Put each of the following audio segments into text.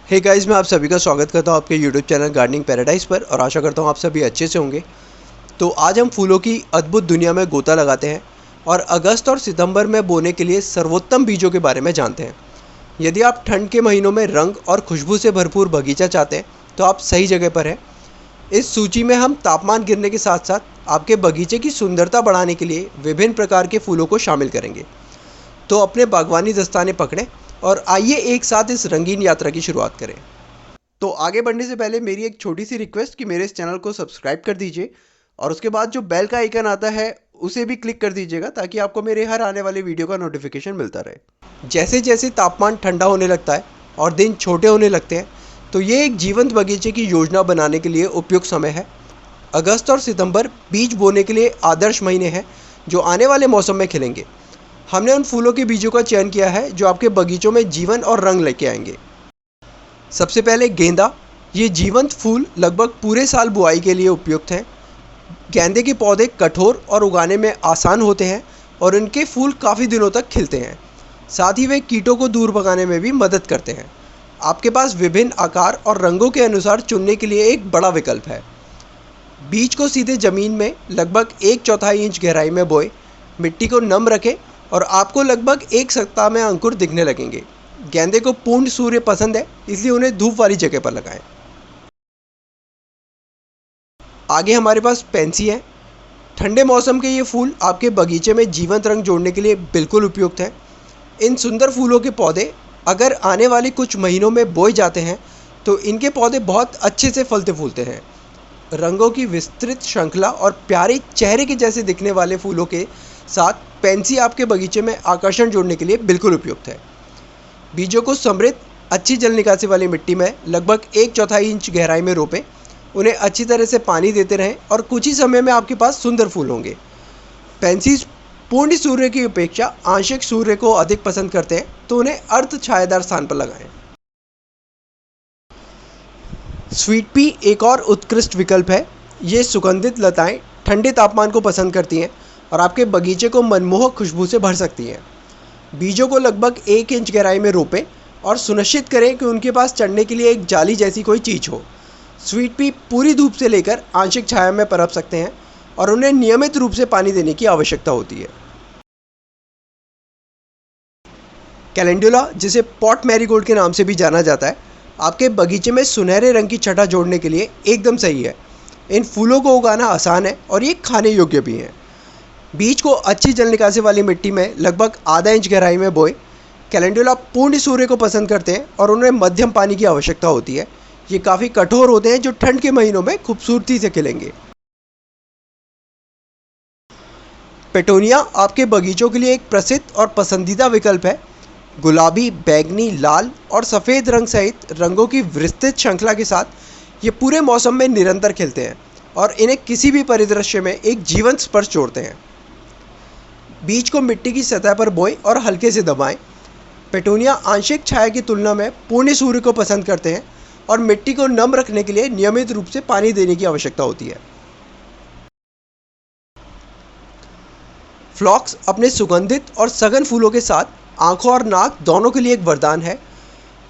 Hey guys, मैं आप सभी का स्वागत करता हूं आपके यूट्यूब चैनल गार्डनिंग पैराडाइज पर और आशा करता हूं आप सभी अच्छे से होंगे। तो आज हम फूलों की अद्भुत दुनिया में गोता लगाते हैं और अगस्त और सितंबर में बोने के लिए सर्वोत्तम बीजों के बारे में जानते हैं। यदि आप ठंड के महीनों में रंग और खुशबू से भरपूर बगीचा चाहते हैं तो आप सही जगह पर हैं। इस सूची में हम तापमान गिरने के साथ साथ आपके बगीचे की सुंदरता बढ़ाने के लिए विभिन्न प्रकार के फूलों को शामिल करेंगे। तो अपने बागवानी दस्ताने पकड़ें और आइए एक साथ इस रंगीन यात्रा की शुरुआत करें। तो आगे बढ़ने से पहले मेरी एक छोटी सी रिक्वेस्ट कि मेरे इस चैनल को सब्सक्राइब कर दीजिए और उसके बाद जो बेल का आइकन आता है उसे भी क्लिक कर दीजिएगा ताकि आपको मेरे हर आने वाले वीडियो का नोटिफिकेशन मिलता रहे। जैसे जैसे तापमान ठंडा होने लगता है और दिन छोटे होने लगते हैं तो ये एक जीवंत बगीचे की योजना बनाने के लिए उपयुक्त समय है। अगस्त और सितंबर बीज बोने के लिए आदर्श महीने हैं जो आने वाले मौसम में खिलेंगे। हमने उन फूलों के बीजों का चयन किया है जो आपके बगीचों में जीवन और रंग लेके आएंगे। सबसे पहले गेंदा। ये जीवंत फूल लगभग पूरे साल बुआई के लिए उपयुक्त हैं। गेंदे के पौधे कठोर और उगाने में आसान होते हैं और इनके फूल काफ़ी दिनों तक खिलते हैं। साथ ही वे कीटों को दूर भगाने में भी मदद करते हैं। आपके पास विभिन्न आकार और रंगों के अनुसार चुनने के लिए एक बड़ा विकल्प है। बीज को सीधे ज़मीन में लगभग 1/4 इंच गहराई में बोए, मिट्टी को नम रखें और आपको लगभग 1 सप्ताह में अंकुर दिखने लगेंगे। गेंदे को पूर्ण सूर्य पसंद है, इसलिए उन्हें धूप वाली जगह पर लगाएं। आगे हमारे पास पेंसी है। ठंडे मौसम के ये फूल आपके बगीचे में जीवंत रंग जोड़ने के लिए बिल्कुल उपयुक्त है। इन सुंदर फूलों के पौधे अगर आने वाले कुछ महीनों में बोए जाते हैं तो इनके पौधे बहुत अच्छे से फलते फूलते हैं। रंगों की विस्तृत श्रृंखला और प्यारे चेहरे के जैसे दिखने वाले फूलों के साथ पेंसी आपके बगीचे में आकर्षण जोड़ने के लिए बिल्कुल उपयुक्त है। बीजों को समृद्ध अच्छी जल निकासी वाली मिट्टी में लगभग 1/4 इंच गहराई में रोपें। उन्हें अच्छी तरह से पानी देते रहें और कुछ ही समय में आपके पास सुंदर फूल होंगे। पेंसीज पूर्ण सूर्य की अपेक्षा आंशिक सूर्य को अधिक पसंद करते हैं, तो उन्हें अर्ध छायादार स्थान पर लगाएं। स्वीट पी एक और उत्कृष्ट विकल्प है। ये सुगंधित लताएं ठंडे तापमान को पसंद करती हैं और आपके बगीचे को मनमोहक खुशबू से भर सकती हैं। बीजों को लगभग 1 इंच गहराई में रोपें और सुनिश्चित करें कि उनके पास चढ़ने के लिए एक जाली जैसी कोई चीज़ हो। स्वीट पी पूरी धूप से लेकर आंशिक छाया में पनप सकते हैं और उन्हें नियमित रूप से पानी देने की आवश्यकता होती है। कैलेंडुला, जिसे पॉट मैरीगोल्ड के नाम से भी जाना जाता है, आपके बगीचे में सुनहरे रंग की छटा जोड़ने के लिए एकदम सही है। इन फूलों को उगाना आसान है और ये खाने योग्य भी हैं। बीज को अच्छी जल निकासी वाली मिट्टी में लगभग आधा इंच गहराई में बोए। कैलेंडुला पूर्ण सूर्य को पसंद करते हैं और उन्हें मध्यम पानी की आवश्यकता होती है। ये काफ़ी कठोर होते हैं जो ठंड के महीनों में खूबसूरती से खिलेंगे। पेटोनिया आपके बगीचों के लिए एक प्रसिद्ध और पसंदीदा विकल्प है। गुलाबी, बैंगनी, लाल और सफ़ेद रंग सहित रंगों की विस्तृत श्रृंखला के साथ ये पूरे मौसम में निरंतर खिलते हैं और इन्हें किसी भी परिदृश्य में एक जीवंत स्पर्श जोड़ते हैं। बीज को मिट्टी की सतह पर बोएं और हल्के से दबाएं। पेटोनिया आंशिक छाया की तुलना में पूर्ण सूर्य को पसंद करते हैं और मिट्टी को नम रखने के लिए नियमित रूप से पानी देने की आवश्यकता होती है। फ्लॉक्स अपने सुगंधित और सघन फूलों के साथ आंखों और नाक दोनों के लिए एक वरदान है।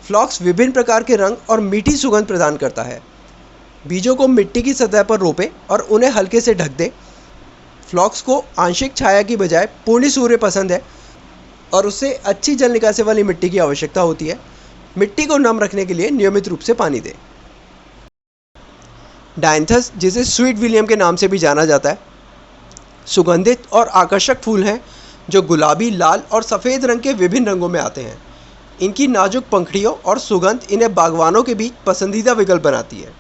फ्लॉक्स विभिन्न प्रकार के रंग और मीठी सुगंध प्रदान करता है। बीजों को मिट्टी की सतह पर रोपें और उन्हें हल्के से ढक दें। फ्लॉक्स को आंशिक छाया की बजाय पूर्ण सूर्य पसंद है और उसे अच्छी जल निकासी वाली मिट्टी की आवश्यकता होती है। मिट्टी को नम रखने के लिए नियमित रूप से पानी दें। डायंथस, जिसे स्वीट विलियम के नाम से भी जाना जाता है, सुगंधित और आकर्षक फूल हैं जो गुलाबी, लाल और सफ़ेद रंग के विभिन्न रंगों में आते हैं। इनकी नाजुक पंखुड़ियों और सुगंध इन्हें बागवानों के बीच पसंदीदा विकल्प बनाती है।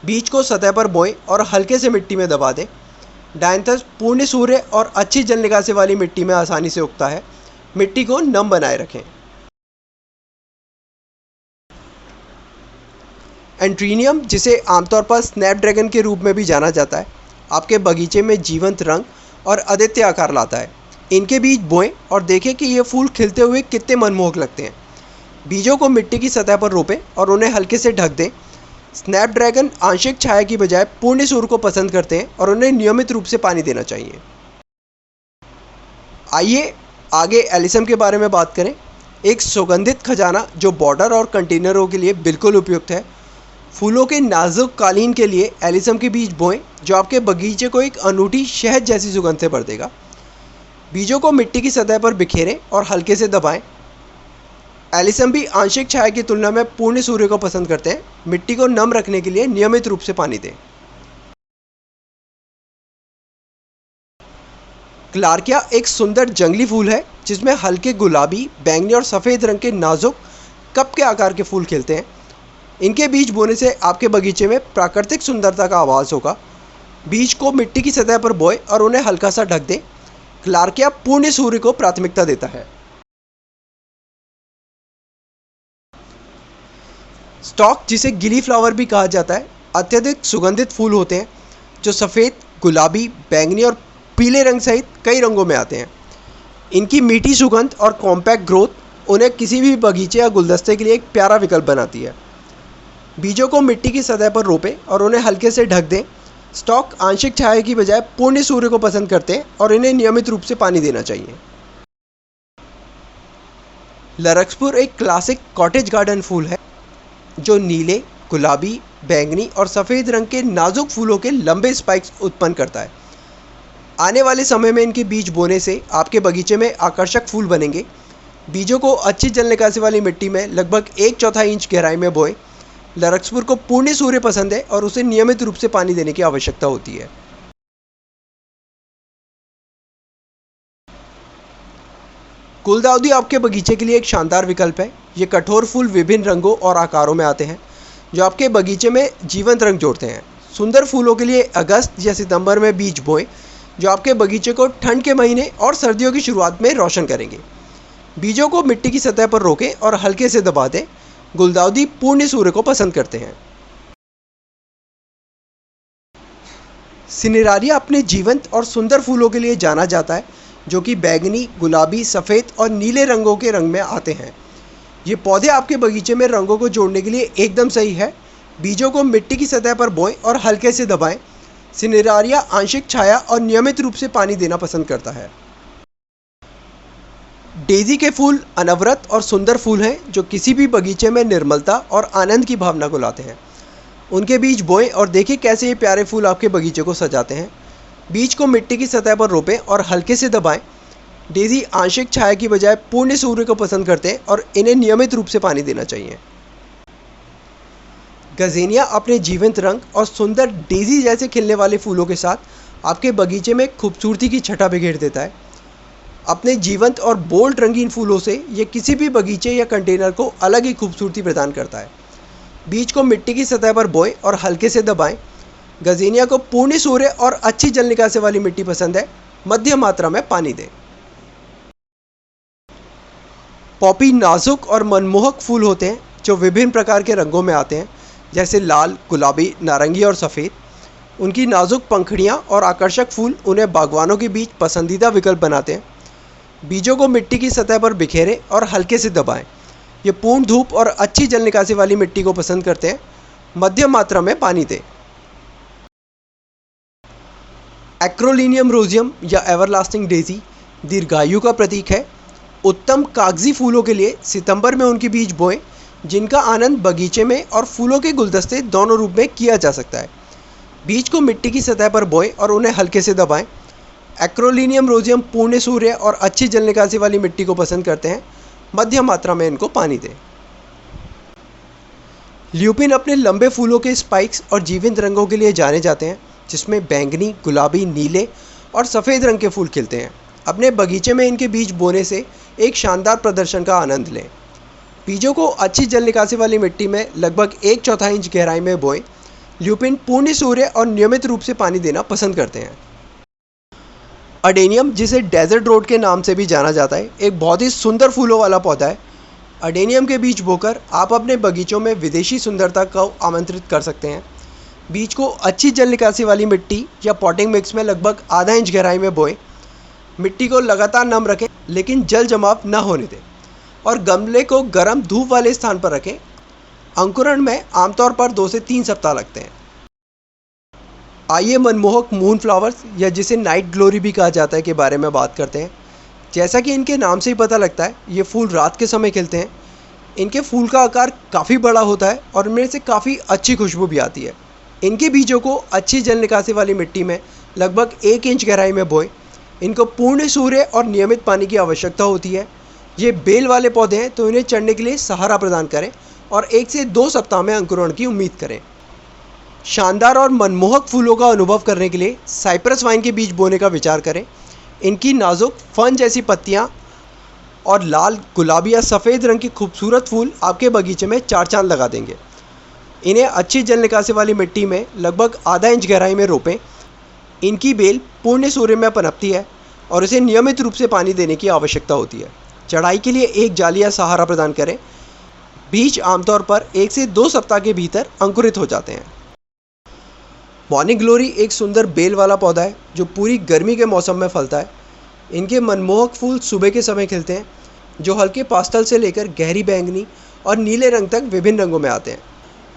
बीज को सतह पर बोएं और हल्के से मिट्टी में दबा दें। डायंथस पूर्ण सूर्य और अच्छी जल निकासी वाली मिट्टी में आसानी से उगता है। मिट्टी को नम बनाए रखें। एंट्रीनियम, जिसे आमतौर पर स्नैपड्रैगन के रूप में भी जाना जाता है, आपके बगीचे में जीवंत रंग और अद्वितीय आकार लाता है। इनके बीज बोएं और देखें कि ये फूल खिलते हुए कितने मनमोहक लगते हैं। बीजों को मिट्टी की सतह पर रोपें और उन्हें हल्के से ढक दें। स्नैपड्रैगन आंशिक छाया की बजाय पूर्ण सूर्य को पसंद करते हैं और उन्हें नियमित रूप से पानी देना चाहिए। आइए आगे एलिसम के बारे में बात करें। एक सुगंधित खजाना जो बॉर्डर और कंटेनरों के लिए बिल्कुल उपयुक्त है। फूलों के नाजुक कालीन के लिए एलिसम के बीज बोएं, जो आपके बगीचे को एक अनूठी शहद जैसी सुगंध से भर देगा। बीजों को मिट्टी की सतह पर बिखेरें और हल्के से दबाएं। एलिसम भी आंशिक छाया की तुलना में पूर्ण सूर्य को पसंद करते हैं। मिट्टी को नम रखने के लिए नियमित रूप से पानी दें। क्लार्किया एक सुंदर जंगली फूल है जिसमें हल्के गुलाबी, बैंगनी और सफ़ेद रंग के नाजुक कप के आकार के फूल खिलते हैं। इनके बीज बोने से आपके बगीचे में प्राकृतिक सुंदरता का आभास होगा। बीज को मिट्टी की सतह पर बोएं और उन्हें हल्का सा ढक दें। क्लार्किया पूर्ण सूर्य को प्राथमिकता देता है। स्टॉक, जिसे गिली फ्लावर भी कहा जाता है, अत्यधिक सुगंधित फूल होते हैं जो सफ़ेद, गुलाबी, बैंगनी और पीले रंग सहित कई रंगों में आते हैं। इनकी मीठी सुगंध और कॉम्पैक्ट ग्रोथ उन्हें किसी भी बगीचे या गुलदस्ते के लिए एक प्यारा विकल्प बनाती है। बीजों को मिट्टी की सतह पर रोपें और उन्हें हल्के से ढक दें। स्टॉक आंशिक छाया की बजाय पूर्ण सूर्य को पसंद करते हैं और इन्हें नियमित रूप से पानी देना चाहिए। लरक्सपुर एक क्लासिक कॉटेज गार्डन फूल है जो नीले, गुलाबी, बैंगनी और सफ़ेद रंग के नाजुक फूलों के लंबे स्पाइक्स उत्पन्न करता है। आने वाले समय में इनके बीज बोने से आपके बगीचे में आकर्षक फूल बनेंगे। बीजों को अच्छी जल निकासी वाली मिट्टी में लगभग 1/4 इंच गहराई में बोएं। लरक्सपुर को पूर्ण सूर्य पसंद है और उसे नियमित रूप से पानी देने की आवश्यकता होती है। गुलदाउदी आपके बगीचे के लिए एक शानदार विकल्प है। ये कठोर फूल विभिन्न रंगों और आकारों में आते हैं जो आपके बगीचे में जीवंत रंग जोड़ते हैं। सुंदर फूलों के लिए अगस्त या सितंबर में बीज बोएं, जो आपके बगीचे को ठंड के महीने और सर्दियों की शुरुआत में रोशन करेंगे। बीजों को मिट्टी की सतह पर रोकें और हल्के से दबा दें। गुलदाउदी पूर्ण सूर्य को पसंद करते हैं। सिनेरारिया अपने जीवंत और सुंदर फूलों के लिए जाना जाता है, जो कि बैंगनी, गुलाबी, सफ़ेद और नीले रंगों के रंग में आते हैं। ये पौधे आपके बगीचे में रंगों को जोड़ने के लिए एकदम सही है। बीजों को मिट्टी की सतह पर बोएं और हल्के से दबाएं। सिनेरारिया आंशिक छाया और नियमित रूप से पानी देना पसंद करता है। डेजी के फूल अनवरत और सुंदर फूल हैं जो किसी भी बगीचे में निर्मलता और आनंद की भावना को लाते हैं। उनके बीज बोएं और देखें कैसे ये प्यारे फूल आपके बगीचे को सजाते हैं। बीज को मिट्टी की सतह पर रोपें और हल्के से दबाएं। डेजी आंशिक छाया की बजाय पूर्ण सूर्य को पसंद करते हैं और इन्हें नियमित रूप से पानी देना चाहिए। गजेनिया अपने जीवंत रंग और सुंदर डेजी जैसे खिलने वाले फूलों के साथ आपके बगीचे में खूबसूरती की छटा बिखेर देता है। अपने जीवंत और बोल्ड रंगीन फूलों से ये किसी भी बगीचे या कंटेनर को अलग ही खूबसूरती प्रदान करता है। बीज को मिट्टी की सतह पर बोएं और हल्के से दबाएं। गजेनिया को पूर्ण सूर्य और अच्छी जल निकासी वाली मिट्टी पसंद है। मध्यम मात्रा में पानी दें। पॉपी नाजुक और मनमोहक फूल होते हैं जो विभिन्न प्रकार के रंगों में आते हैं, जैसे लाल, गुलाबी, नारंगी और सफ़ेद। उनकी नाजुक पंखुड़ियाँ और आकर्षक फूल उन्हें बागवानों के बीच पसंदीदा विकल्प बनाते हैं। बीजों को मिट्टी की सतह पर बिखेरें और हल्के से दबाएं। ये पूर्ण धूप और अच्छी जल निकासी वाली मिट्टी को पसंद करते हैं। मध्यम मात्रा में पानी दें। एक्रोलिनियम रोजियम या एवरलास्टिंग डेजी दीर्घायु का प्रतीक है। उत्तम कागजी फूलों के लिए सितंबर में उनके बीज बोएं, जिनका आनंद बगीचे में और फूलों के गुलदस्ते दोनों रूप में किया जा सकता है। बीज को मिट्टी की सतह पर बोएं और उन्हें हल्के से दबाएं। एक्रोलिनियम रोजियम पूर्ण सूर्य और अच्छी जल निकासी वाली मिट्टी को पसंद करते हैं। मध्यम मात्रा में इनको पानी दें। ल्यूपिन अपने लंबे फूलों के स्पाइक्स और जीवंत रंगों के लिए जाने जाते हैं, जिसमें बैंगनी, गुलाबी, नीले और सफ़ेद रंग के फूल खिलते हैं। अपने बगीचे में इनके बीज बोने से एक शानदार प्रदर्शन का आनंद लें। बीजों को अच्छी जल निकासी वाली मिट्टी में लगभग 1/4 इंच गहराई में बोएं। ल्यूपिन पूर्ण सूर्य और नियमित रूप से पानी देना पसंद करते हैं। अडेनियम, जिसे डेजर्ट रोड के नाम से भी जाना जाता है, एक बहुत ही सुंदर फूलों वाला पौधा है। अडेनियम के बीज बोकर आप अपने बगीचों में विदेशी सुंदरता को आमंत्रित कर सकते हैं। बीज को अच्छी जल निकासी वाली मिट्टी या पॉटिंग मिक्स में लगभग आधा इंच गहराई में बोएं। मिट्टी को लगातार नम रखें, लेकिन जल जमाव न होने दें और गमले को गर्म धूप वाले स्थान पर रखें। अंकुरण में आमतौर पर 2 से 3 सप्ताह लगते हैं। आइए मनमोहक मून फ्लावर्स, या जिसे नाइट ग्लोरी भी कहा जाता है, के बारे में बात करते हैं। जैसा कि इनके नाम से ही पता लगता है, ये फूल रात के समय खिलते हैं। इनके फूल का आकार काफ़ी बड़ा होता है और इनमें से काफ़ी अच्छी खुशबू भी आती है। इनके बीजों को अच्छी जल निकासी वाली मिट्टी में लगभग 1 इंच गहराई में बोएं। इनको पूर्ण सूर्य और नियमित पानी की आवश्यकता होती है। ये बेल वाले पौधे हैं, तो इन्हें चढ़ने के लिए सहारा प्रदान करें और 1 से 2 सप्ताह में अंकुरण की उम्मीद करें। शानदार और मनमोहक फूलों का अनुभव करने के लिए साइप्रस वाइन के बीज बोने का विचार करें। इनकी नाजुक फन जैसी पत्तियाँ और लाल, गुलाबी या सफ़ेद रंग की खूबसूरत फूल आपके बगीचे में चार चांद लगा देंगे। इन्हें अच्छी जल निकासी वाली मिट्टी में लगभग आधा इंच गहराई में रोपें। इनकी बेल पूर्ण सूर्य में पनपती है और इसे नियमित रूप से पानी देने की आवश्यकता होती है। चढ़ाई के लिए एक जाली या सहारा प्रदान करें। बीज आमतौर पर 1 से 2 सप्ताह के भीतर अंकुरित हो जाते हैं। मॉर्निंग ग्लोरी एक सुंदर बेल वाला पौधा है जो पूरी गर्मी के मौसम में फलता है। इनके मनमोहक फूल सुबह के समय खिलते हैं, जो हल्के पास्टल से लेकर गहरी बैंगनी और नीले रंग तक विभिन्न रंगों में आते हैं।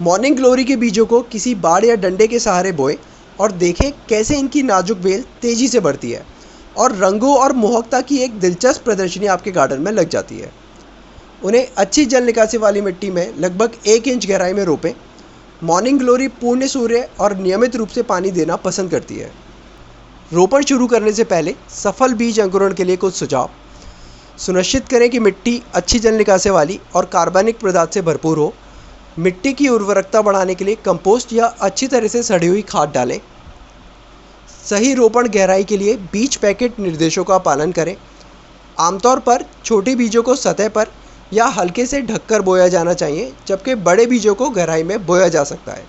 मॉर्निंग ग्लोरी के बीजों को किसी बाड़ या डंडे के सहारे बोएं और देखें कैसे इनकी नाजुक बेल तेज़ी से बढ़ती है और रंगों और मोहकता की एक दिलचस्प प्रदर्शनी आपके गार्डन में लग जाती है। उन्हें अच्छी जल निकासी वाली मिट्टी में लगभग 1 इंच गहराई में रोपें। मॉर्निंग ग्लोरी पूर्ण सूर्य और नियमित रूप से पानी देना पसंद करती है। रोपण शुरू करने से पहले सफल बीज अंकुरण के लिए कुछ सुझाव। सुनिश्चित करें कि मिट्टी अच्छी जल निकासी वाली और कार्बनिक पदार्थ से भरपूर हो। मिट्टी की उर्वरकता बढ़ाने के लिए कंपोस्ट या अच्छी तरह से सड़ी हुई खाद डालें। सही रोपण गहराई के लिए बीज पैकेट निर्देशों का पालन करें। आमतौर पर छोटे बीजों को सतह पर या हल्के से ढककर बोया जाना चाहिए, जबकि बड़े बीजों को गहराई में बोया जा सकता है।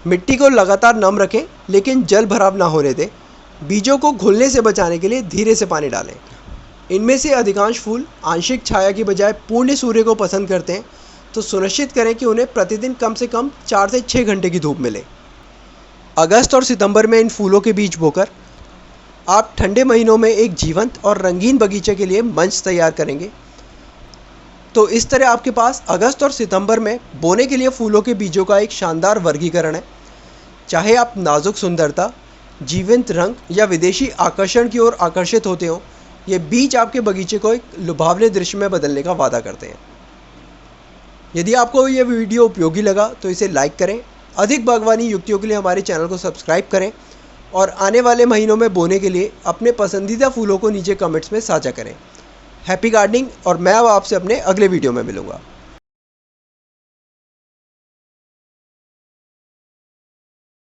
मिट्टी को लगातार नम रखें, लेकिन जल भराव ना होने दें। बीजों को घुलने से बचाने के लिए धीरे से पानी डालें। इनमें से अधिकांश फूल आंशिक छाया की बजाय पूर्ण सूर्य को पसंद करते हैं, तो सुनिश्चित करें कि उन्हें प्रतिदिन कम से कम 4 से 6 घंटे की धूप मिले। अगस्त और सितंबर में इन फूलों के बीज बोकर आप ठंडे महीनों में एक जीवंत और रंगीन बगीचे के लिए मंच तैयार करेंगे। तो इस तरह आपके पास अगस्त और सितंबर में बोने के लिए फूलों के बीजों का एक शानदार वर्गीकरण है। चाहे आप नाजुक सुंदरता, जीवंत रंग या विदेशी आकर्षण की ओर आकर्षित होते हो, ये बीज आपके बगीचे को एक लुभावने दृश्य में बदलने का वादा करते हैं। यदि आपको ये वीडियो उपयोगी लगा तो इसे लाइक करें। अधिक बागवानी युक्तियों के लिए हमारे चैनल को सब्सक्राइब करें और आने वाले महीनों में बोने के लिए अपने पसंदीदा फूलों को नीचे कमेंट्स में साझा करें। हैप्पी गार्डनिंग, और मैं अब आपसे अपने अगले वीडियो में मिलूँगा।